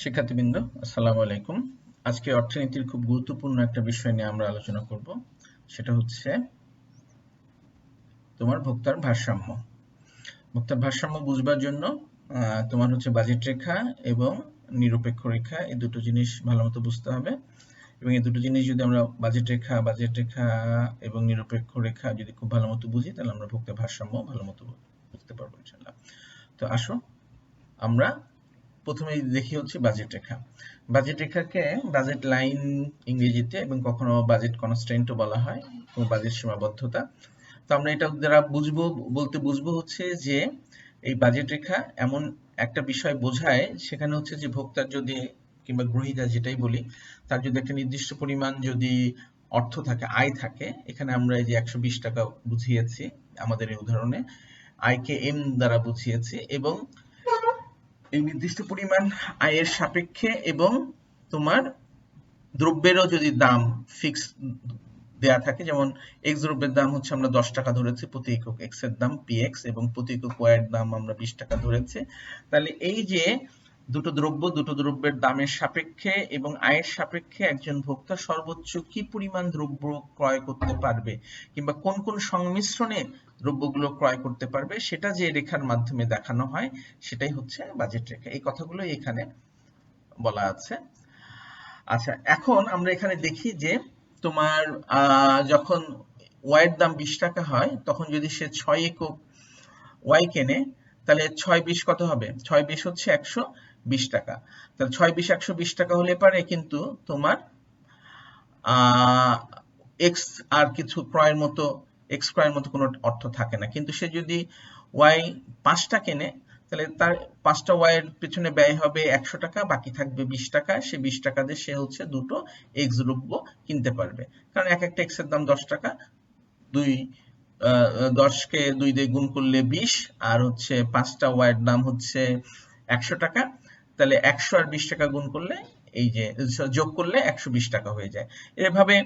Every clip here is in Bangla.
শিক্ষার্থীবৃন্দ, আসসালামু আলাইকুম। আজকে অর্থনীতির খুব গুরুত্বপূর্ণ একটা বিষয় নিয়ে আমরা আলোচনা করব। সেটা হচ্ছে তোমার ভোক্তার ভারসাম্য। ভোক্তার ভারসাম্য বুঝবার জন্য তোমার হচ্ছে বাজেট রেখা এবং নিরপেক্ষ রেখা, এই দুটো জিনিস ভালো মতো বুঝতে হবে। এবং এই দুটো জিনিস যদি আমরা বাজেট রেখা এবং নিরপেক্ষ রেখা যদি খুব ভালো মতো বুঝি, তাহলে আমরা ভোক্তার ভারসাম্য ভালো মতো বুঝতে পারবো ইনশাআল্লাহ। তো আসো আমরা প্রথমে দেখি হচ্ছে বাজেট রেখা। বাজেট রেখাকে বাজেট লাইন ইংরেজিতে, এবং কখনো বাজেট কনস্ট্রেন্টও বলা হয়, বাজেট সীমাবদ্ধতা। তো আমরা এটা দ্বারা বুঝবো হচ্ছে যে এই বাজেট রেখা এমন একটা বিষয় বোঝায়, সেখানে হচ্ছে যে ভোক্তার যদি কিংবা গ্রহীতা যেটাই বলি, তার যদি একটা নির্দিষ্ট পরিমাণ যদি অর্থ থাকে, আয় থাকে, এখানে আমরা এই যে 120 টাকা বুঝিয়েছি আমাদের এই উদাহরণে, আয়কে এম দ্বারা বুঝিয়েছি, এবং এই নির্দিষ্ট পরিমাণ আয়ের সাপেক্ষে এবং তোমার দ্রব্যেরও যদি দাম ফিক্স দেয়া থাকে, যেমন এক্স দ্রব্যের দাম হচ্ছে আমরা 10 টাকা ধরেছি প্রতি একক এক্স এর দাম পিএক্স, এবং প্রতি একক ওয়াই এর দাম আমরা 20 টাকা ধরেছি। তাহলে এই যে দুটো দ্রব্যের দামের সাপেক্ষে এবং আয়ের সাপেক্ষে একজন ভোক্তা সর্বোচ্চ কি পরিমাণ দ্রব্য ক্রয় করতে পারবে, কিংবা কোন কোন সংমিশ্রণে দ্রব্যগুলো ক্রয় করতে পারবে, সেটা যে রেখার মাধ্যমে দেখানো হয়, সেটাই হচ্ছে বাজেট রেখা। এই কথাগুলো এখানে বলা আছে। আচ্ছা, এখন আমরা এখানে দেখি যে তোমার যখন ওয়াই এর দাম 20 টাকা হয়, তখন যদি সে 6 একক ওয়াই কেনে, তাহলে 6 20 কত হবে? 6 20 হচ্ছে 120 টাকা। তাহলে 6 20 120 টাকা হলে পারে, কিন্তু তোমার এক্স আর কিছু ক্রয়ের মতো, এক্স ক্রয়ের মতো কোনো অর্থ থাকে না। কিন্তু সে যদি ওয়াই 5টা কেনে, তাহলে তার 5টা ওয়াই এর পেছনে ব্যয় হবে 100 টাকা, বাকি থাকবে 20 টাকা। সে 20 টাকা দিয়ে সে হচ্ছে দুটো এক্স দ্রব্য কিনতে পারবে, কারণ এক একটা এক্স এর দাম 10 টাকা। 10কে 2 দিয়ে গুণ করলে 20, আর হচ্ছে 5টা ওয়াই এর দাম হচ্ছে 100 টাকা। তাহলে 100 আর 20 টাকা গুণ করলে, এই যে যোগ করলে 120 টাকা হয়ে যায়। এভাবে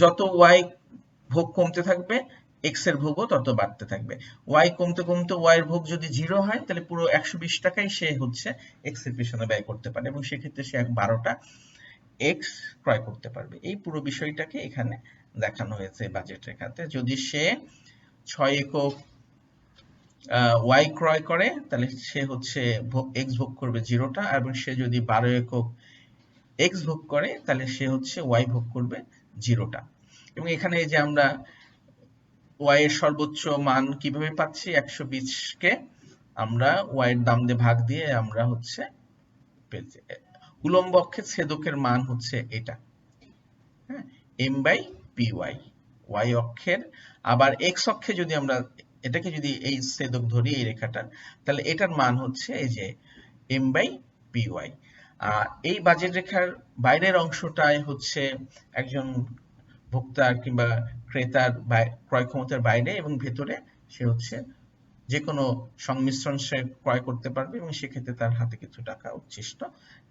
যত ওয়াই ভোগ কমতে থাকবে, এক্স এর ভোগও তত বাড়তে থাকবে। ওয়াই কমতে কমতে ওয়াই এর ভোগ যদি 0 হয়, তাহলে পুরো 120 টাকাই সে হচ্ছে এক্স এর পেছনে ব্যয় করতে পারে, এবং সেক্ষেত্রে সে 12টা এক্স ক্রয় করতে পারবে। এই পুরো বিষয়টাকে এখানে দেখানো হয়েছে বাজেট রেখাতে। যদি সে 6 একক ওয়াই ক্রয় করে, তাহলে সে হচ্ছে এক্স ভোগ করবে 0টা, এবং সে যদি 12 একক এক্স ভোগ করে, তাহলে সে হচ্ছে ওয়াই ভোগ করবে 0টা। এবং এখানে এই যে আমরা ওয়াই এর সর্বোচ্চ মান কিভাবে পাচ্ছি, 120 কে আমরা ওয়াই এর দাম দিয়ে ভাগ দিয়ে আমরা হচ্ছে পেয়েছি। উলম্ব অক্ষে ছেদকের মান হচ্ছে এটা, হ্যাঁ, M by P Y, Y অক্ষের। আবার এক্স অক্ষে যদি আমরা এটাকে যদি এই ছেদক ধরি, এই রেখাটা, তাহলে এটার মান হচ্ছে এই যে এম বাই পি ওয়াই। এই বাজেট রেখার বাইরের অংশটাই হচ্ছে একজন ভোক্তার কিংবা ক্রেতার ক্রয় ক্ষমতার বাইরে, এবং ভেতরে সে হচ্ছে যে কোনো সংমিশ্রণ সে ক্রয় করতে পারবে, এবং সেক্ষেত্রে তার হাতে কিছু টাকা উচ্ছিষ্ট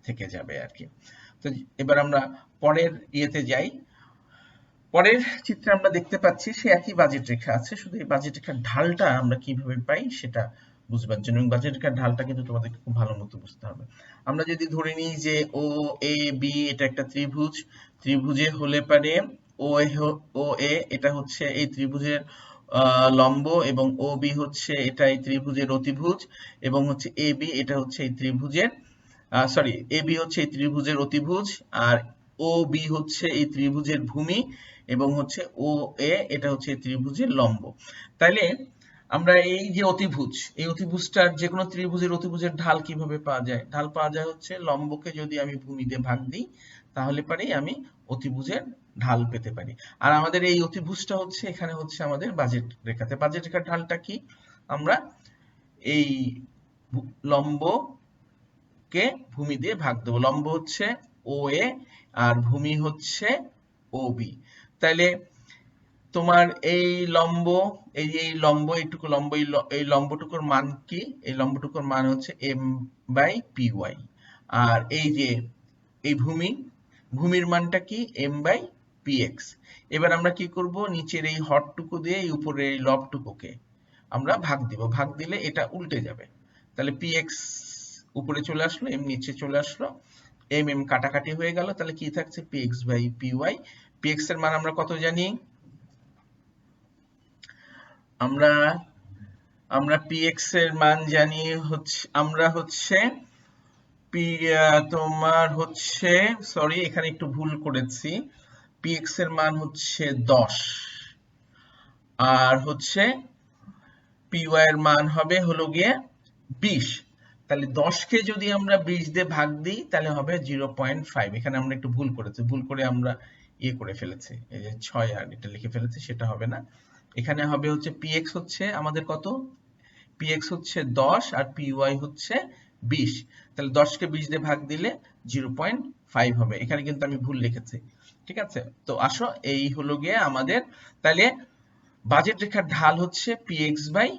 থেকে যাবে আর কি। তো এবার আমরা পরের ইয়েতে যাই। পরের চিত্রে আমরা দেখতে পাচ্ছি সে একই বাজেট রেখা আছে, শুধু এই বাজেট রেখার ঢালটা আমরা কিভাবে পাই সেটা বুঝবার জন্য, এবং বাজেট রেখার ঢালটা কিন্তু তোমাদেরকে খুব ভালো মতো বুঝতে হবে। আমরা যদি ধরে নিই যে ও এ বি এটা একটা ত্রিভুজ, ত্রিভুজে হলে পারে ও এ এটা হচ্ছে এই ত্রিভুজের লম্ব, এবং ও বি হচ্ছে এটা এই ত্রিভুজের অতিভুজ, এবং হচ্ছে এ বি এটা হচ্ছে এই ত্রিভুজের সরি এ বি হচ্ছে এই ত্রিভুজের অতিভুজ, আর ও বি হচ্ছে এই ত্রিভুজের ভূমি, এবং হচ্ছে ও এ এটা হচ্ছে এই ত্রিভুজের লম্ব। তাইলে আমরা এই যে অতিভুজ, এই অতিভুজটার যে কোনো ত্রিভুজের অতিভুজের ঢাল কিভাবে পাওয়া যায়? ঢাল পাওয়া যায় হচ্ছে লম্বকে যদি আমি ভূমি দিয়ে ভাগ দিই, তাহলে পারেই আমি অতিভুজের ঢাল পেতে পারি। আর আমাদের এই অতিভুজটা হচ্ছে এখানে হচ্ছে আমাদের বাজেট রেখাতে। বাজেট রেখার ঢালটা কি? আমরা এই লম্বকে ভূমি দিয়ে ভাগ দেবো। লম্ব হচ্ছে ও এ, আর ভূমি হচ্ছে ও বি। তাইলে তোমার এই লম্ব, এই লম্ব, এইটুকু লম্ব, এই লম্বটুকুর মান কি? এই লম্বটুকুর মান হচ্ছে এম বাই পি ওয়াই। আর এই যে এই ভূমির মানটা কি? M by P X. এবার আমরা কি করব, নিচের এই হরটুকু দিয়ে এই উপরের এই লবটুকুকে আমরা ভাগ দিব। ভাগ দিলে এটা উল্টে যাবে, তাহলে পি এক্স উপরে চলে আসলো, এম নিচে চলে আসলো। এম এম কাটাকাটি হয়ে গেল, তাহলে কি থাকছে px বাই py। px এর মান আমরা কত জানি, আমরা px এর মান জানি হচ্ছে, আমরা হচ্ছে তোমার হচ্ছে, সরি এখানে একটু ভুল করেছি, px এর মান হচ্ছে 10 আর হচ্ছে py এর মান হবে হলো গিয়ে 20। তাহলে 10 কে যদি আমরা 20 দিয়ে ভাগ দিই তাহলে হবে 0.5। এখানে আমরা একটু ভুল করেছি, ভুল করে আমরা ইয়ে করে ফেলেছি, এই যে 6 আর এটা লিখে ফেলেছি, সেটা হবে না। এখানে হবে হচ্ছে px হচ্ছে আমাদের কত, px হচ্ছে 10 আর py হচ্ছে 20। তাহলে 10 কে 20 দিয়ে ভাগ দিলে 0.5 হবে। এখানে কিন্তু আমি ভুল লিখেছি, ঠিক আছে। তো আসো এই হলো গিয়ে আমাদের, তাহলে বাজেট রেখার ঢাল হচ্ছে px বাই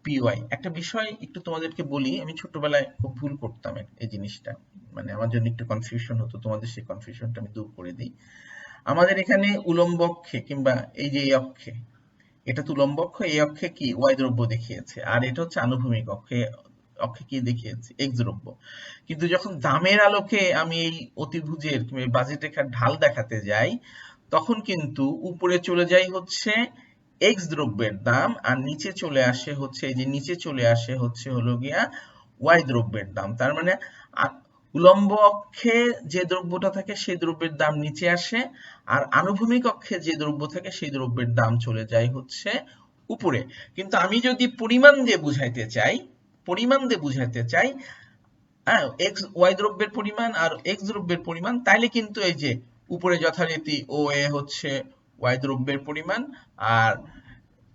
py। একটা বিষয় একটু তোমাদেরকে বলি, আমি ছোটবেলায় খুব ভুল করতাম এই জিনিসটা, মানে আমার জন্য একটু কনফিউশন হতো, তোমাদের সেই কনফিউশনটা আমি দূর করে দিই। আমাদের এখানে উলম্ব অক্ষে কিংবা এই যে এই অক্ষে, এটা তো উলম্ব অক্ষ, এই অক্ষে কি ওয়াই দ্রব্য দেখিয়েছে, আর এটা হচ্ছে আনুভূমিক অক্ষে, অক্ষে কি দেখিয়েছে এক্স দ্রব্য। কিন্তু যখন দামের আলোকে আমি এই অতিভুজের কিংবা বাজেট রেখার ঢাল দেখাতে যাই, তখন কিন্তু উপরে চলে যাই হচ্ছে এক্স দ্রব্যের দাম, আর নিচে চলে আসে হচ্ছে, এই যে নিচে চলে আসে হচ্ছে হলো গিয়া ওয়াই দ্রব্যের দাম। তার মানে উলম্ব অক্ষে যে দ্রব্যটা থাকে সেই দ্রব্যের দাম নিচে আসে, আর আনুভূমিক অক্ষে যে দ্রব্য থাকে সেই দ্রব্যের দাম চলে যায় হচ্ছে উপরে। কিন্তু আমি যদি পরিমাণ দিয়ে বুঝাইতে চাই, পরিমাণ দিয়ে বুঝাইতে চাই, হ্যাঁ, এক্স ওয়াই দ্রব্যের পরিমাণ আর এক্স দ্রব্যের পরিমাণ, তাইলে কিন্তু এই যে উপরে যথারীতি ও এ হচ্ছে ওয়াই দ্রব্যের পরিমাণ, আর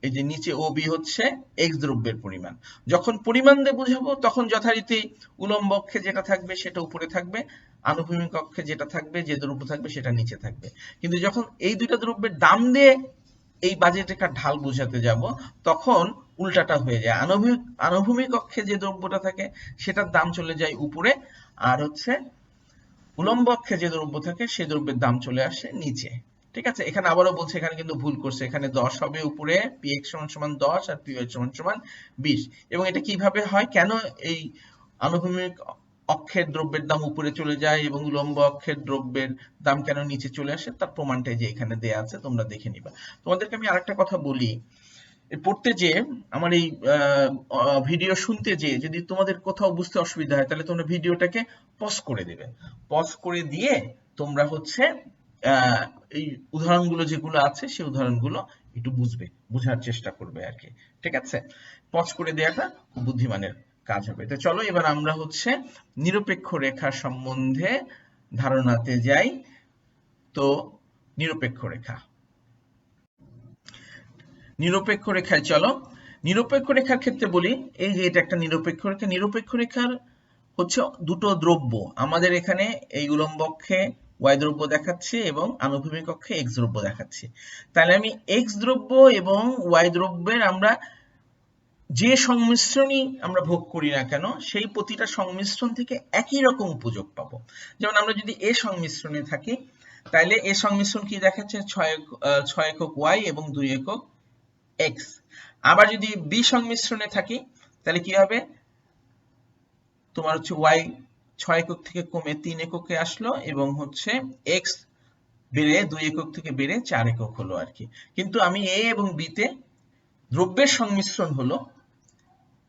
এই যে নিচে ও বি হচ্ছে এক্স দ্রব্যের পরিমাণ। যখন পরিমাণ দিয়ে বুঝাবো তখন যথারীতি উলম্ব অক্ষে যেটা থাকবে সেটা উপরে থাকবে, আনুভূমিক অক্ষে যেটা থাকবে, যে দ্রব্য থাকবে সেটা নিচে থাকবে। কিন্তু যখন এই দুইটা দ্রব্যের দাম দিয়ে এই বাজেট রেখার ঢাল বোঝাতে যাব, তখন উল্টাটা হয়ে যায়, আনুভূমিক অক্ষে যে দ্রব্যটা থাকে সেটার দাম চলে যায় উপরে, আর হচ্ছে উলম্ব অক্ষে যে দ্রব্য থাকে সেই দ্রব্যের দাম চলে আসে নিচে। ঠিক আছে, এখানে আবারও বলছে, এখানে কিন্তু ভুল করছে, এখানে 10 হবে উপরে, px সমান 10 আর py সমান 20। এবং এটা কিভাবে হয়, কেন এই আনুভূমিক অক্ষের দ্রব্যের দাম উপরে চলে যায় এবং উলম্ব অক্ষের দ্রব্যের দাম কেন নিচে চলে আসে, তার প্রমাণটাই যে এখানে দেয়া আছে, তোমরা দেখে নিবা। তোমাদেরকে আমি আরেকটা কথা বলি, পড়তে যে আমার এই ভিডিও শুনতে যে যদি তোমাদের কোথাও বুঝতে অসুবিধা হয়, তাহলে তোমরা ভিডিওটাকে পজ করে দেবে, পজ করে দিয়ে তোমরা হচ্ছে এই উদাহরণগুলো যেগুলো আছে সেই উদাহরণগুলো একটু বুঝবে, বোঝার চেষ্টা করবে আর কি। ঠিক আছে, পজ করে দেওয়াটা খুব বুদ্ধিমানের কাজ হবে। তো চলো এবার আমরা হচ্ছে নিরপেক্ষ রেখা সম্বন্ধে ধারণাতে যাই। তো নিরপেক্ষ রেখা, নিরপেক্ষ রেখায় চলো, নিরপেক্ষ রেখার ক্ষেত্রে বলি, এই যে এটা একটা নিরপেক্ষ রেখা, নিরপেক্ষ রেখার হচ্ছে দুটো দ্রব্য, আমাদের এখানে এই উলম্ব অক্ষে ওয়াই দ্রব্য দেখাচ্ছে এবং আনুভূমিক অক্ষে এক্স দ্রব্য দেখাচ্ছে। তাহলে আমি এক্স দ্রব্য এবং ওয়াই দ্রব্যের আমরা যে সংমিশ্রণই আমরা ভোগ করি না কেন, সেই প্রতিটা সংমিশ্রণ থেকে একই রকম উপযোগ পাবো। যেমন আমরা যদি এ সংমিশ্রণে থাকি, তাহলে এ সংমিশ্রণ কি দেখাচ্ছে, 6 একক ওয়াই এবং 2 একক এক্স। আবার যদি বি সংমিশ্রণে থাকি তাহলে কি হবে, তোমার হচ্ছে ওয়াই 6 একক থেকে কমে 3 এককে আসলো এবং হচ্ছে এক্স বেড়ে 2 একক থেকে বেড়ে 4 একক হলো আর কি। কিন্তু আমি এ এবং বি তে দ্রব্যের সংমিশ্রণ হলো,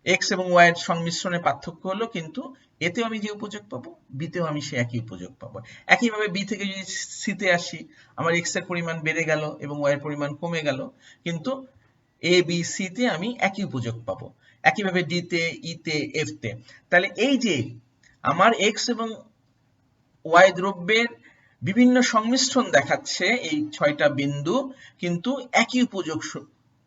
এক্স এবং ওয়াই এর সংমিশ্রণে পার্থক্য হলো, কিন্তু এতেও আমি যে উপযোগ পাবো বিতেও আমি সে একই উপযোগ পাবো। একইভাবে বি থেকে যদি সিতে আসি, আমার এক্স এর পরিমাণ বেড়ে গেল এবং ওয়াই এর পরিমাণ কমে গেল, কিন্তু এ বি সি তে আমি একই উপযোগ পাবো, একইভাবে ডি তে, ই তে, এফ তে। তাহলে এই যে আমার এক্স এবং ওয়াই দ্রব্যের বিভিন্ন সংমিশ্রণ দেখাচ্ছে এই 6টা বিন্দু, কিন্তু একই উপযোগ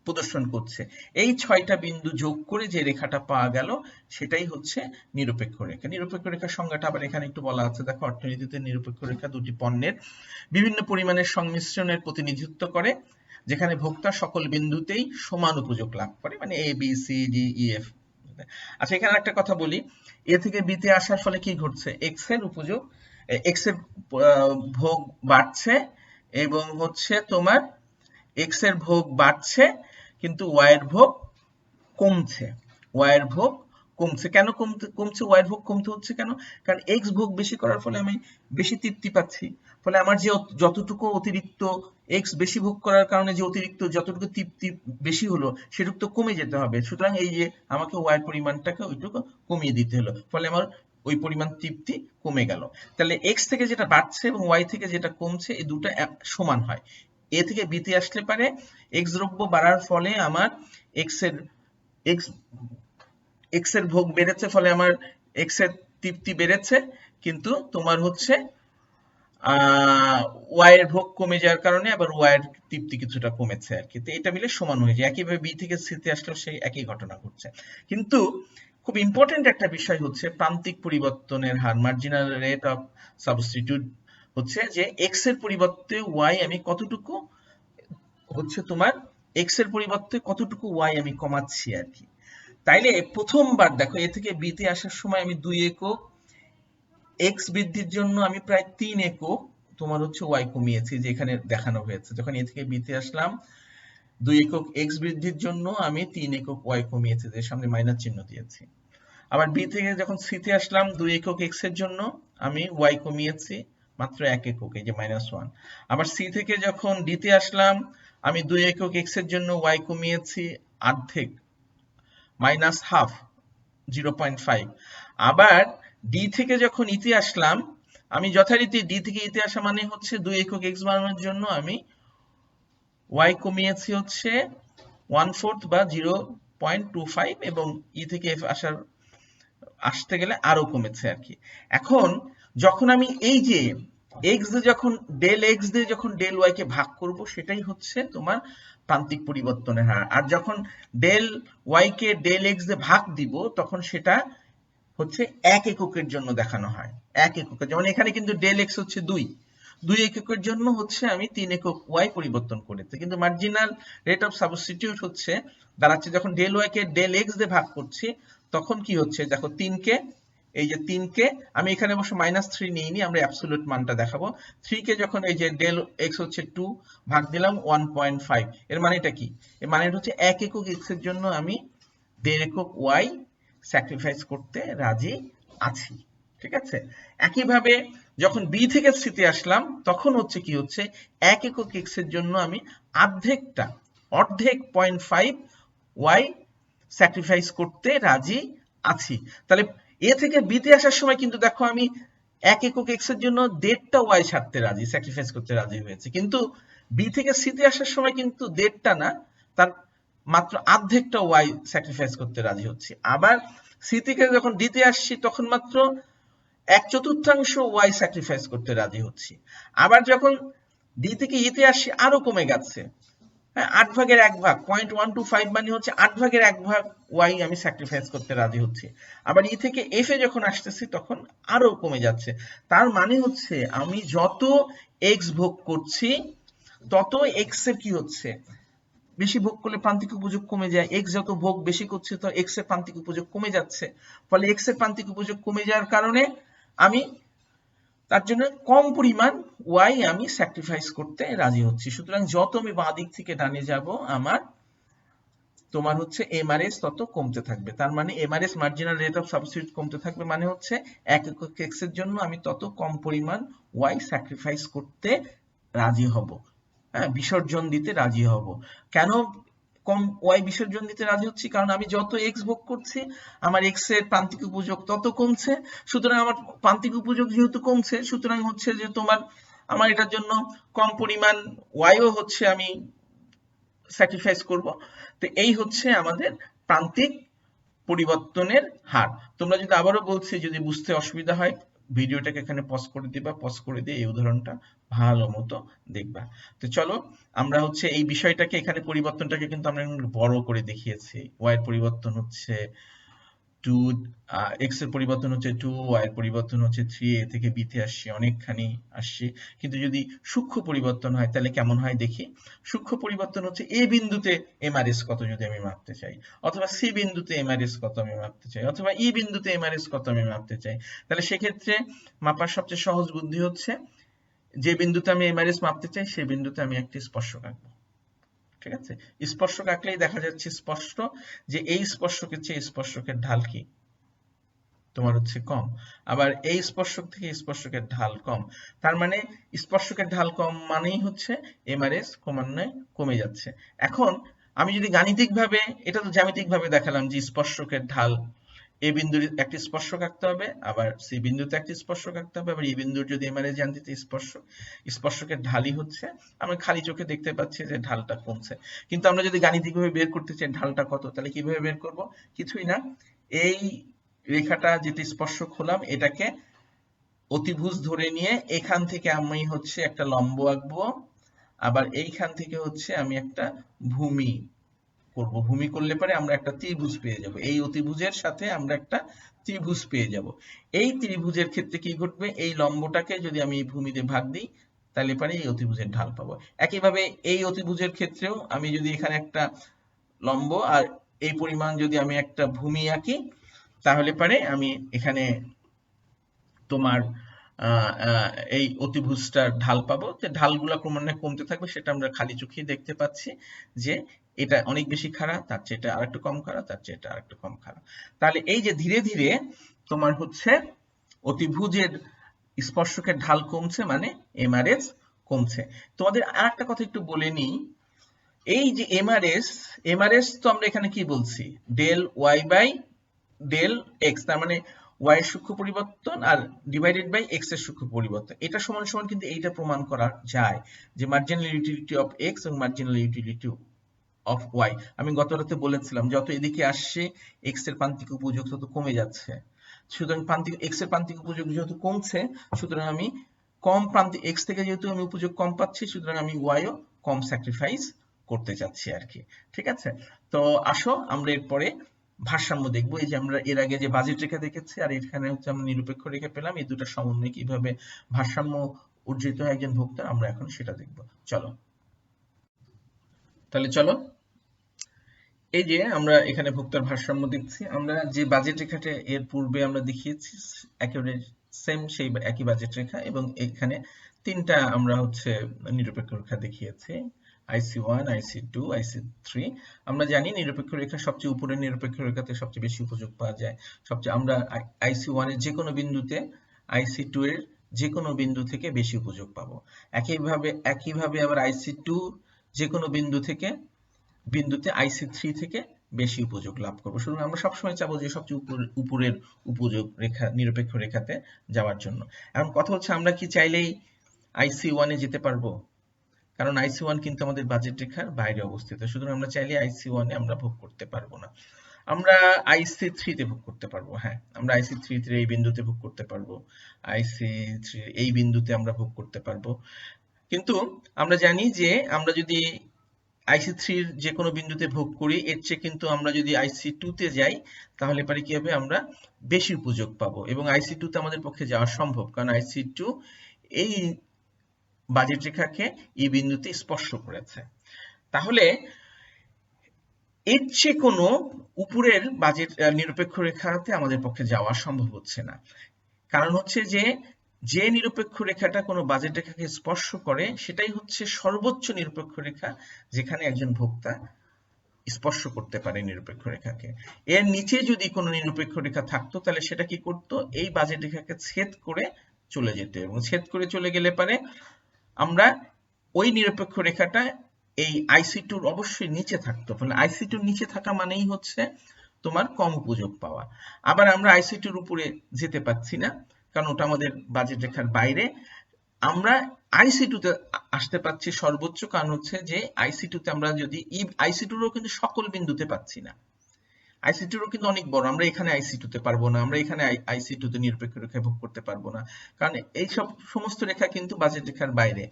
প্রদর্শন করছে। এই 6টা বিন্দু যোগ করে যে রেখাটা পাওয়া গেল সেটাই হচ্ছে নিরপেক্ষ রেখা। নিরপেক্ষ রেখার সংজ্ঞাটা আবার এখানে একটু বলা আছে, দেখো, অর্থনীতিতে নিরপেক্ষ রেখা দুটি পণ্যের বিভিন্ন পরিমাণের সংমিশ্রণের প্রতিনিধিত্ব করে, যেখানে ভোক্তা সকল বিন্দুতেই সমান উপযোগ লাভ করে, মানে A B C D E F. আচ্ছা, এখানে একটা কথা বলি, এ থেকে বি তে আসার ফলে কি ঘটছে, এক্স এর উপযোগ, এক্স এর ভোগ বাড়ছে এবং হচ্ছে তোমার এক্স এর ভোগ বাড়ছে, কিন্তু ওয়াই এর ভোগ কমছে, ওয়াই এর ভোগ কমছে। কেন কমছে? ওয়াই এর ভোগ কমতে হচ্ছে কেন? কারণ এক্স ভোগ বেশি করার ফলে আমি বেশি তৃপ্তি পাচ্ছি, ফলে আমার যে যতটুকু অতিরিক্ত এক্স বেশি ভোগ করার কারণে যে অতিরিক্ত যতটুকু তৃপ্তি বেশি হলো সেটুকু তো কমে যেতে হবে। সুতরাং এই যে আমাকে ওয়াই এর পরিমাণটাকে ওইটুকু কমিয়ে দিতে হলো, ফলে আমার ওই পরিমাণ তৃপ্তি কমে গেল। তাহলে এক্স থেকে যেটা বাড়ছে এবং ওয়াই থেকে যেটা কমছে এই দুটো সমান হয়। এ থেকে বিতে আসলে পারে এক্স দ্রব্য বাড়ার ফলে আমার এক্স এর এক্স এক্স এর ভোগ বেড়েছে, ফলে আমার এক্স এর তৃপ্তি বেড়েছে, কিন্তু তোমার হচ্ছে ওয়াই এর ভোগ কমে যাওয়ার কারণে আবার ওয়াই এর তৃপ্তি কিছুটা কমেছে আর কি। তো এটা মিলে সমান হয়ে যায়। একইভাবে বি থেকে সিতে আসলেও সেই একই ঘটনা ঘটছে। কিন্তু খুব ইম্পর্টেন্ট একটা বিষয় হচ্ছে প্রান্তিক পরিবর্তনের হার, মার্জিনাল রেট অফ সাবস্টিটিউট হচ্ছে যে এক্স এর পরিবর্তে ওয়াই আমি কতটুকু হচ্ছে তোমার এক্স এর পরিবর্তে কতটুকু ওয়াই আমি কমাচ্ছি আর কি। তাইলে প্রথমবার দেখো এ থেকে বি তে আসার সময় আমি 2 একক এক্স বৃদ্ধির জন্য আমি প্রায় 3 একক তোমার হচ্ছে ওয়াই কমিয়েছি, যে এখানে দেখানো হয়েছে। যখন এ থেকে বি তে আসলাম 2 একক এক্স বৃদ্ধির জন্য আমি 3 একক ওয়াই কমিয়েছি, যে সামনে মাইনাস চিহ্ন দিয়েছি। আবার বি থেকে যখন সি তে আসলাম 2 একক এক্স এর জন্য আমি ওয়াই কমিয়েছি মাত্র 1 একক, এই যে -1। আবার সি থেকে যখন ডি তে আসলাম আমি 2 একক এক্স এর জন্য ওয়াই কমিয়েছি অর্ধেক, -হাফ, 0.5। আবার ডি থেকে যখন ইতে আসলাম আমি যথারীতি ডি থেকে ইতে আসা মানে হচ্ছে 2 একক এক্স বাড়ানোর জন্য আমি ওয়াই কমিয়েছি হচ্ছে 1/4 বা 0.25, এবং ই থেকে এফ আসতে গেলে আরো কমেছে আর কি। এখন যখন আমি এই যে এক্স দিয়ে যখন ডেল এক্স দিয়ে যখন ডেল ওয়াই কে ভাগ করব, সেটাই হচ্ছে তোমার প্রান্তিক পরিবর্তনের হার। আর যখন ডেল ওয়াই কে ডেল এক্স দিয়ে ভাগ দিব তখন সেটা হচ্ছে 1 এককের জন্য দেখানো হয়। 1 এককের, যেমন এখানে কিন্তু ডেল এক্স হচ্ছে 2 এককের জন্য হচ্ছে আমি 3 একক ওয়াই পরিবর্তন করেছি, কিন্তু মার্জিনাল রেট অফ সাবস্টিটিউট হচ্ছে দাঁড়াচ্ছে যখন ডেল ওয়াই কে ডেল এক্স দিয়ে ভাগ করছি তখন কি হচ্ছে দেখো 3 কে, এই যে 3 কে আমি এখানে অবশ্য -3 নিইনি, আমরা অ্যাবসলিউট মানটা দেখাবো। 3 কে যখন এই যে ডেল এক্স হচ্ছে 2 ভাগ দিলাম 1.5, এর মানেটা কি? এর মানে হচ্ছে 1 একক এক্স এর জন্য আমি 1.5 একক ওয়াই স্যাক্রিফাইস করতে রাজি আছি, ঠিক আছে। একইভাবে যখন বি থেকে সিতে আসলাম তখন হচ্ছে কি হচ্ছে 1 একক এক্স এর জন্য আমি অর্ধেক 0.5 ওয়াই স্যাক্রিফাইস করতে রাজি আছি। তাহলে এ থেকে বি তে আসার সময় কিন্তু দেখো আমি 1 একক এক্স এর জন্য 1.5টা ওয়াই ছাড়তে রাজি, স্যাক্রিফাইস করতে রাজি হয়েছে, কিন্তু বি থেকে সি তে আসার সময় কিন্তু 1.5টা না, তার মাত্র অর্ধেকটা ওয়াই স্যাক্রিফাইস করতে রাজি হচ্ছে। আবার সি থেকে যখন ডি তে আসছি তখন মাত্র 1/4 ওয়াই স্যাক্রিফাইস করতে রাজি হচ্ছি। আবার যখন ডি থেকে ই তে আসছি আরো কমে গেছে, 8 ভাগের 1 ভাগ, 0.125 মানে হচ্ছে 8 ভাগের 1 ভাগ ওয়াই আমি স্যাক্রিফাইস করতে রাজি হচ্ছি। আবার ই থেকে এফ এ যখন আসতেছি তখন আরো কমে যাচ্ছে। তার মানে হচ্ছে আমি যত এক্স ভোগ করছি তত এক্স এর কি হচ্ছে, বেশি ভোগ করলে প্রান্তিক উপযোগ কমে যায়। এক্স যত ভোগ বেশি করছে তো এক্স এর প্রান্তিক উপযোগ কমে যাচ্ছে, ফলে এক্স এর প্রান্তিক উপযোগ কমে যাওয়ার কারণে আমি তার জন্য কম পরিমাণ ওয়াই আমি স্যাক্রিফাইস করতে রাজি হচ্ছি। সুতরাং যত আমি বাঁ দিক থেকে ডানে যাব আমার তোমার হচ্ছে এমআরএস তত কমতে থাকবে। তার মানে Mrs marginal rate of substitute কমতে থাকবে, মানে হচ্ছে 1 একক এক্স এর জন্য আমি তত কম পরিমাণ ওয়াই স্যাক্রিফাইস করতে রাজি হব, হ্যাঁ, বিসর্জন দিতে রাজি হব। কেন কম ওয়াই বিসর্জন দিতে রাজি হচ্ছি? কারণ আমি যত এক্স ভোগ করছি আমার এক্স এর প্রান্তিক উপযোগ তত কমছে। সুতরাং আমার প্রান্তিক উপযোগ যেহেতু কমছে, সুতরাং হচ্ছে যে তোমার আমার এটার জন্য কম পরিমাণ ওয়াইও হচ্ছে আমি স্যাক্রিফাইস করব। তো এই হচ্ছে আমাদের প্রান্তিক পরিবর্তনের হার। তোমরা যদি আবারও বলছি, যদি বুঝতে অসুবিধা হয় ভিডিওটাকে এখানে পজ করে দিবা, পজ করে দিয়ে এই উদাহরণটা ভালো মতো দেখবা। তো চলো আমরা হচ্ছে এই বিষয়টাকে এখানে পরিবর্তনটাকে কিন্তু আমরা বড় করে দেখিয়েছি। ওয়াই এর পরিবর্তন হচ্ছে 2, এক্স এর পরিবর্তন হচ্ছে 2, ওয়াই এর পরিবর্তন হচ্ছে 3, এ থেকে বি তে আসছি অনেকখানি আসছি। কিন্তু যদি সূক্ষ্ম পরিবর্তন হয় তাহলে কেমন হয় দেখি। সূক্ষ্ম পরিবর্তন হচ্ছে এ বিন্দুতে এমআরএস কত যদি আমি মাপতে চাই, অথবা সি বিন্দুতে এমআরএস কত আমি মাপতে চাই, অথবা ই বিন্দুতে এমআরএস কত আমি মাপতে চাই, তাহলে সেক্ষেত্রে মাপার সবচেয়ে সহজ বুদ্ধি হচ্ছে যে বিন্দুতে আমি এমআরএস মাপতে চাই সেই বিন্দুতে আমি একটি স্পর্শক আঁকবো, ঠিক আছে। স্পর্শক আঁকলেই দেখা যাচ্ছে স্পষ্ট যে এই স্পর্শকের চেয়ে স্পর্শকের ঢাল কি তোমার হচ্ছে কম। আবার এই স্পর্শক থেকে স্পর্শকের ঢাল কম, তার মানে স্পর্শকের ঢাল কম মানেই হচ্ছে এমআরএস ক্রমান্বয়ে কমে যাচ্ছে। এখন আমি যদি গাণিতিকভাবে, এটা তো জ্যামিতিকভাবে দেখালাম যে স্পর্শকের ঢাল, এ বিন্দুর একটি স্পর্শক আঁকতে হবে, আবার সি বিন্দুতে একটি স্পর্শক আঁকতে হবে, আবার এই বিন্দুর যদি এমআরএস জানতে স্পর্শকের ঢালই হচ্ছে, আমরা খালি চোখে দেখতে পাচ্ছি যে ঢালটা কমছে। কিন্তু আমরা যদি গাণিতিকভাবে বের করতে চাই ঢালটা কত, তাহলে কিভাবে বের করব? কিছুই না, এই রেখাটা যেটি স্পর্শক হলাম এটাকে অতিভুজ ধরে নিয়ে এখান থেকে আমি হচ্ছে একটা লম্ব আঁকবো, আবার এইখান থেকে হচ্ছে আমি একটা ভূমি করব। ভূমি করলে পরে আমরা একটা ত্রিভুজ পেয়ে যাব, এই অতিভুজের সাথে আমরা একটা ত্রিভুজ পেয়ে যাব। এই ত্রিভুজের ক্ষেত্রে কি ঘটবে, এই লম্বটাকে যদি আমি ভূমিতে ভাগ দিই তাহলে পরে এই অতিভুজের ঢাল পাবো। একইভাবে এই অতিভুজের ক্ষেত্রেও আমি যদি এখানে একটা লম্ব আর এই পরিমাণ যদি আমি একটা ভূমি আঁকি তাহলে পরে আমি এখানে তোমার এই অতিভুজটার ঢাল পাবো। যে ঢালগুলো ক্রমান্বয়ে কমতে থাকবে সেটা আমরা খালি চোখেই দেখতে পাচ্ছি যে এটা অনেক বেশি খাড়া, তার চেয়ে এটা আরেকটু কম খাড়া, তার চেয়ে এটা আরেকটু কম খাড়া। তাহলে এই যে ধীরে ধীরে তোমার হচ্ছে অতিভুজের স্পর্শকের ঢাল কমছে মানে এমআরএস কমছে। তোমাদের আর একটা কথা একটু বলে নিই, এই যে এমআরএস তো আমরা এখানে কি বলছি, del Y by del X, তার মানে y এর সূক্ষ্ম পরিবর্তন আর ডিভাইডেড বাই x এর সূক্ষ্ম পরিবর্তন। এটা সমান সমান কিন্তু এইটা প্রমাণ করা যায় যে মার্জিনাল ইউটিলিটি অফ x এবং মার্জিনাল ইউটিলিটি অফ y। আমি গত রাতে বলেছিলাম যত এদিকে আসছে x এর প্রান্তিক উপযোগ তত কমে যাচ্ছে, সুতরাং x এর প্রান্তিক উপযোগ যেহেতু কমছে, সুতরাং আমি কম প্রান্তিক x থেকে যেহেতু আমি উপযোগ কম পাচ্ছি, সুতরাং আমি y ও কম স্যাক্রিফাইস করতে চাচ্ছি আর কি। ঠিক আছে, তো আসো আমরা এরপরে ভারসাম্য দেখবো। এই যে আমরা এর আগে যে বাজেট রেখা দেখেছি আর এখানে হচ্ছে আমরা নিরপেক্ষ রেখা পেলাম, এই দুটো সমন্বয়ে কিভাবে ভারসাম্য অর্জিত হয় একজন ভোক্তার, আমরা এখন সেটা দেখবো। চলো তাহলে চলো, এই যে আমরা এখানে ভোক্তার ভারসাম্য দেখছি। আমরা যে বাজেট রেখাটা এর পূর্বে আমরা দেখিয়েছি একেবারে সেম সেই একই বাজেট রেখা, এবং এখানে তিনটা আমরা হচ্ছে নিরপেক্ষ রেখা দেখিয়েছি, IC1, IC2, IC3। আমরা জানি নিরপেক্ষ রেখা সবচেয়ে উপরের নিরপেক্ষ রেখাতে সবচেয়ে বেশি উপযোগ পাওয়া যায়। সবচেয়ে আমরা IC1 এর যে কোনো বিন্দুতে IC2 এর যে কোনো বিন্দু থেকে বেশি উপযোগ পাবো। একইভাবে আবার IC2 যে কোনো বিন্দুতে IC3 থেকে বেশি উপযোগ লাভ করবো। সুতরাং আমরা সবসময় চাবো যে সবচেয়ে উপরের উপযোগ রেখা নিরপেক্ষ রেখাতে যাওয়ার জন্য। এখন কথা হচ্ছে আমরা কি চাইলেই IC1 এ যেতে পারবো? কারণ IC1 কিন্তু আমাদের বাজেট রেখার বাইরে অবস্থিত, সুতরাং আমরা চাইলে IC1 এ আমরা ভোগ করতে পারবো না। আমরা IC3 তে ভোগ করতে পারবো, হ্যাঁ আমরা IC3 তে এই বিন্দুতে ভোগ করতে পারবো, IC3 এই বিন্দুতে আমরা ভোগ করতে পারবো। কিন্তু আমরা জানি যে আমরা যদি IC3 এর যে কোনো বিন্দুতে ভোগ করি, এর চেয়ে কিন্তু আমরা যদি IC2 তে যাই তাহলে পরে কি হবে, আমরা বেশি উপযোগ পাবো, এবং IC2 তে আমাদের পক্ষে যাওয়া সম্ভব, কারণ IC2 এই বাজেট রেখাকে এই বিন্দুতে স্পর্শ করেছে। তাহলে এর চেয়ে কোনো উপরের বাজেট নিরপেক্ষ রেখাতে আমাদের পক্ষে যাওয়া সম্ভব হচ্ছে না। কারণ হচ্ছে যে নিরপেক্ষ রেখাটা কোনো বাজেট রেখাকে স্পর্শ করে সেটাই হচ্ছে সর্বোচ্চ নিরপেক্ষ রেখা যেখানে একজন ভোক্তা স্পর্শ করতে পারে নিরপেক্ষ রেখাকে। এর নিচে যদি কোনো নিরপেক্ষ রেখা থাকতো তাহলে সেটা কি করতো, এই বাজেট রেখাকে ছেদ করে চলে যেত, এবং ছেদ করে চলে গেলে পারে আমরা ওই নিরপেক্ষ রেখাটা এই IC2 অবশ্যই নিচে থাকতো, ফলে IC2 নিচে থাকা মানেই হচ্ছে তোমার কম উপযোগ পাওয়া। আবার আমরা IC2 উপরে যেতে পাচ্ছি না কারণ ওটা আমাদের বাজেট রেখার বাইরে। আমরা IC2 তে আসতে পাচ্ছি সর্বোচ্চ, কারণ হচ্ছে যে IC2 তে আমরা যদি IC2 রও কিন্তু সকল বিন্দুতে পাচ্ছি না, IC2 রও কিন্তু অনেক বড়, আমরা এখানে IC2 তে পারবো না, আমরা এখানে IC2 তে নিরপেক্ষ রেখায় ভোগ করতে পারবো না, কারণ এই সমস্ত রেখা কিন্তু বাজেট রেখার বাইরে।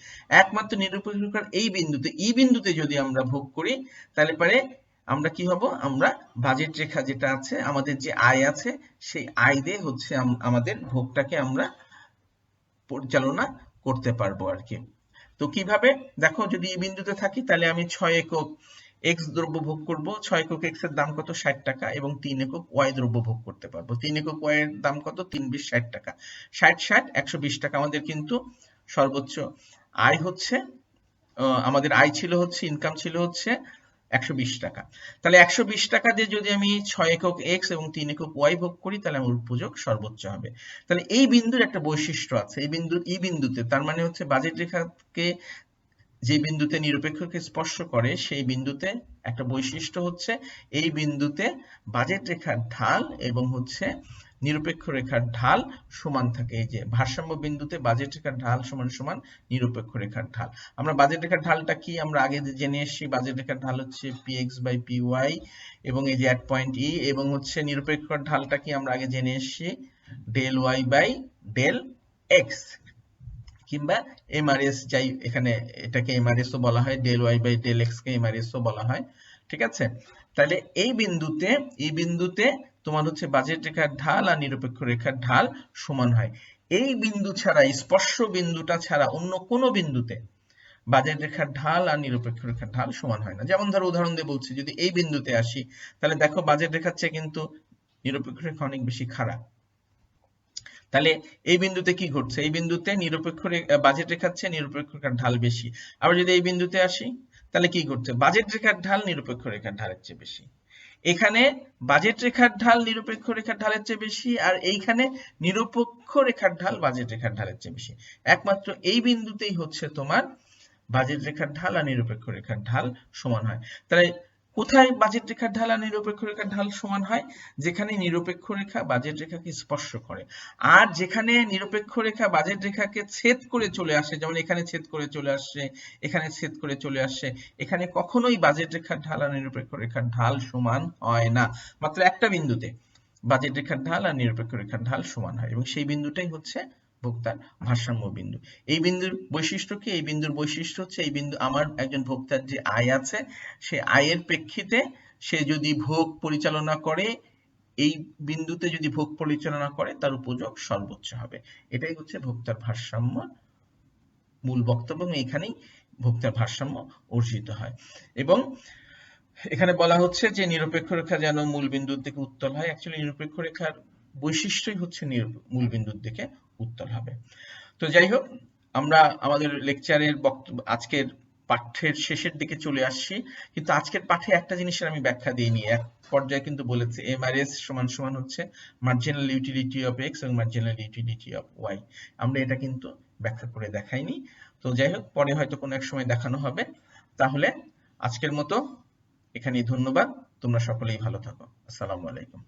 একমাত্র নিরপেক্ষ রেখার এই বিন্দুতে যদি আমরা ভোগ করি তাহলে পরে আমরা কি হব, আমরা বাজেট রেখা যেটা আছে আমাদের যে আয় আছে সেই আয় দিয়ে হচ্ছে আমাদের ভোগটাকে আমরা পরিচালনা করতে পারবো আর কি। তো কিভাবে দেখো, যদি এই বিন্দুতে থাকি তাহলে আমি 6 একক x দ্রব্য ভোগ করব, 6 একক x এর দাম কত, 60 টাকা, এবং 3 একক y দ্রব্য ভোগ করতে পারবো। 3 একক y এর দাম কত, 3 20 60 টাকা, 60 120 টাকা। আমাদের কিন্তু সর্বোচ্চ আয় হচ্ছে আমাদের আয় ছিল হচ্ছে, ইনকাম ছিল হচ্ছে 120 টাকা। তাহলে 120 টাকা দিয়ে যদি আমি 6 একক এক্স এবং 3 একক ওয়াই ভোগ করি তাহলে আমার উপযোগ সর্বোচ্চ হবে। তাহলে এই বিন্দুর একটা বৈশিষ্ট্য আছে, এই বিন্দুতে, তার মানে হচ্ছে বাজেট রেখাকে যে বিন্দুতে নিরপেক্ষকে স্পর্শ করে সেই বিন্দুতে একটা বৈশিষ্ট্য হচ্ছে এই বিন্দুতে বাজেট রেখার ঢাল এবং হচ্ছে নিরপেক্ষ রেখার ঢাল সমান থাকে। এই যে ভারসাম্য বিন্দুতে বাজেট রেখার ঢাল সমান সমান নিরপেক্ষ রেখার ঢাল। আমরা বাজেট রেখার ঢালটা কি আমরা আগে জেনে এসেছি, বাজেট রেখার ঢাল হচ্ছে px বাই py এবং এই যে অ্যাট পয়েন্ট ই, এবং হচ্ছে নিরপেক্ষ ঢালটা কি আমরা আগে জেনে এসেছি del Y by del X, কিংবা এমআরএস, যাই এখানে এটাকে এমআরএস ও বলা হয়, del Y by del X কে এমআরএস ও বলা হয়, ঠিক আছে। তাহলে এই বিন্দুতে তোমার হচ্ছে বাজেট রেখার ঢাল আর নিরপেক্ষ রেখার ঢাল সমান হয়। এই বিন্দু ছাড়া, স্পর্শ বিন্দুটা ছাড়া অন্য কোনো বিন্দুতে বাজেট রেখার ঢাল আর নিরপেক্ষ রেখার ঢাল সমান হয় না। যেমন ধরো উদাহরণ দিয়ে বলছি, যদি এই বিন্দুতে আসি তাহলে দেখো বাজেট রেখার চেয়ে কিন্তু নিরপেক্ষ রেখা অনেক বেশি খাড়া। তাহলে এই বিন্দুতে কি ঘটছে, এই বিন্দুতে বাজেট রেখার চেয়ে নিরপেক্ষ রেখার ঢাল বেশি। আবার যদি এই বিন্দুতে আসি তাহলে কি ঘটছে, বাজেট রেখার ঢাল নিরপেক্ষ রেখার ঢালের চেয়ে বেশি। এখানে বাজেট রেখার ঢাল নিরপেক্ষ রেখার ঢালের চেয়ে বেশি, আর এইখানে নিরপেক্ষ রেখার ঢাল বাজেট রেখার ঢালের চেয়ে বেশি। একমাত্র এই বিন্দুতেই হচ্ছে তোমার বাজেট রেখার ঢাল আর নিরপেক্ষ রেখার ঢাল সমান হয়। তাহলে কোথায় বাজেট রেখার ঢাল আর নিরপেক্ষ রেখার ঢাল সমান হয়, যেখানে নিরপেক্ষ রেখা বাজেট রেখাকে স্পর্শ করে। আর যেখানে নিরপেক্ষ রেখা বাজেট রেখাকে ছেদ করে চলে আসে, যেমন এখানে ছেদ করে চলে আসছে, এখানে ছেদ করে চলে আসছে, এখানে কখনোই বাজেট রেখার ঢাল আর নিরপেক্ষ রেখার ঢাল সমান হয় না। মাত্র একটা বিন্দুতে বাজেট রেখার ঢাল আর নিরপেক্ষ রেখার ঢাল সমান হয়, এবং সেই বিন্দুটাই হচ্ছে ভোক্তার ভারসাম্য বিন্দু। এই বিন্দুর বৈশিষ্ট্য কি, এই বিন্দুর বৈশিষ্ট্য হচ্ছে এই বিন্দু, আমার একজন ভোক্তার যে আয় আছে সে আয়ের প্রেক্ষিতে সে যদি ভোগ পরিচালনা করে, এই বিন্দুতে যদি ভোগ পরিচালনা করে তার উপযোগ সর্বোচ্চ হবে। এটাই হচ্ছে ভোক্তার ভারসাম্য মূল বক্তব্য, এবং এখানেই ভোক্তার ভারসাম্য অর্জিত হয়। এবং এখানে বলা হচ্ছে যে নিরপেক্ষ রেখা যেন মূল বিন্দুর দিকে উত্তল হয়। অ্যাকচুয়ালি নিরপেক্ষ রেখার বৈশিষ্ট্যই হচ্ছে মূল বিন্দুর দিকে উত্তল হবে। তো যাই হোক, আমরা আমাদের লেকচারের আজকের পাঠ্যের শেষের দিকে চলে আসছি, কিন্তু আজকের পাঠে একটা জিনিসের আমি ব্যাখ্যা দিইনি। এক পর্যায়ে কিন্তু বলেছে এমআরএস সমান সমান হচ্ছে মার্জিনাল ইউটিলিটি অফ এক্স এবং মার্জিনাল ইউটিলিটি অফ ওয়াই। আমরা এটা কিন্তু ব্যাখ্যা করে দেখাইনি। তো যাই হোক, পরে হয়তো কোনো এক সময় দেখানো হবে। তাহলে আজকের মতো এখানেই, ধন্যবাদ। তোমরা সকলেই ভালো থাকো। আসসালামু আলাইকুম।